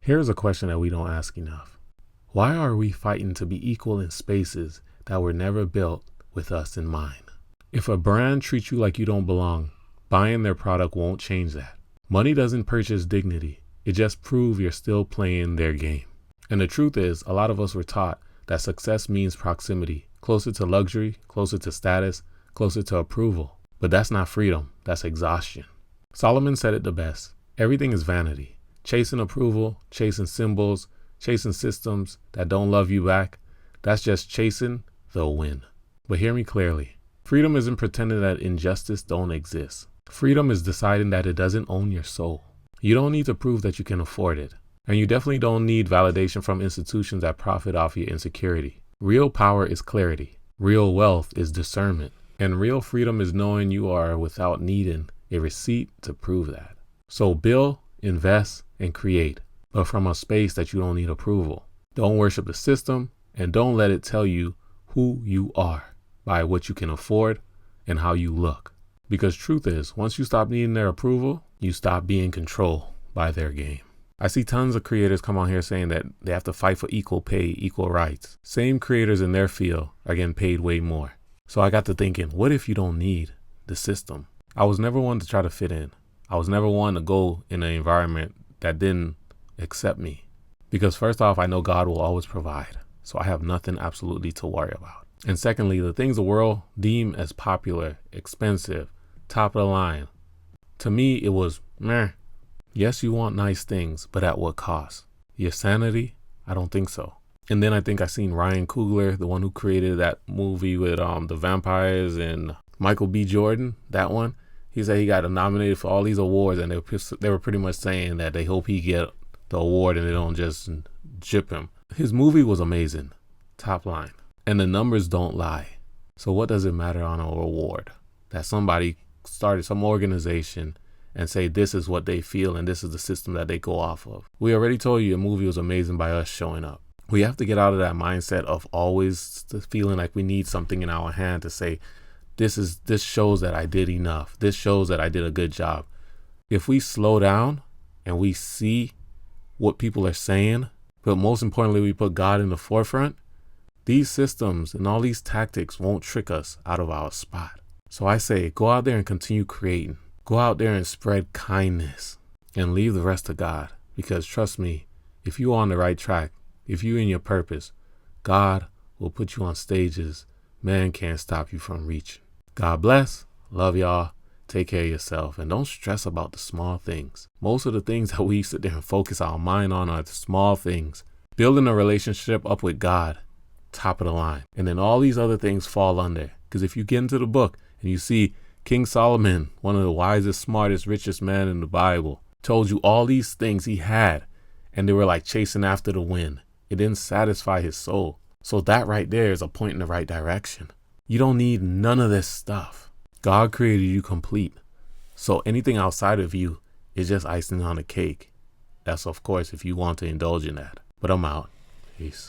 Here's a question that we don't ask enough. Why are we fighting to be equal in spaces that were never built with us in mind? If a brand treats you like you don't belong, buying their product won't change that. Money doesn't purchase dignity. It just proves you're still playing their game. And the truth is, a lot of us were taught that success means proximity, closer to luxury, closer to status, closer to approval. But that's not freedom, that's exhaustion. Solomon said it the best. Everything is vanity. Chasing approval, chasing symbols, chasing systems that don't love you back, that's just chasing the win. But hear me clearly. Freedom isn't pretending that injustice don't exist. Freedom is deciding that it doesn't own your soul. You don't need to prove that you can afford it. And you definitely don't need validation from institutions that profit off your insecurity. Real power is clarity. Real wealth is discernment. And real freedom is knowing you are without needing a receipt to prove that. So build, invest, and create, but from a space that you don't need approval. Don't worship the system, and don't let it tell you who you are by what you can afford and how you look. Because truth is, once you stop needing their approval, you stop being controlled by their game. I see tons of creators come on here saying that they have to fight for equal pay, equal rights. Same creators in their field are getting paid way more. So I got to thinking, what if you don't need the system? I was never one to try to fit in. I was never one to go in an environment that didn't accept me. Because first off, I know God will always provide. So I have nothing absolutely to worry about. And secondly, the things the world deem as popular, expensive, top of the line, to me, it was meh. Yes, you want nice things, but at what cost? Your sanity? I don't think so. And then I think I seen Ryan Coogler, the one who created that movie with the vampires and Michael B. Jordan, that one. He said he got nominated for all these awards, and they were pretty much saying that they hope he get the award and they don't just jip him. His movie was amazing, top line. And the numbers don't lie. So what does it matter on a reward? That somebody started some organization and say this is what they feel and this is the system that they go off of. We already told you a movie was amazing by us showing up. We have to get out of that mindset of always feeling like we need something in our hand to say, this shows that I did enough. This shows that I did a good job. If we slow down and we see what people are saying, but most importantly, we put God in the forefront, these systems and all these tactics won't trick us out of our spot. So I say, go out there and continue creating. Go out there and spread kindness and leave the rest to God. Because trust me, if you're on the right track, if you're in your purpose, God will put you on stages man can't stop you from reaching. God bless. Love y'all. Take care of yourself. And don't stress about the small things. Most of the things that we sit there and focus our mind on are the small things. Building a relationship up with God, top of the line. And then all these other things fall under. Because if you get into the book and you see King Solomon, one of the wisest, smartest, richest men in the Bible, told you all these things he had, and they were like chasing after the wind. It didn't satisfy his soul. So that right there is a point in the right direction. You don't need none of this stuff. God created you complete. So anything outside of you is just icing on the cake. That's, of course, if you want to indulge in that. But I'm out. Peace.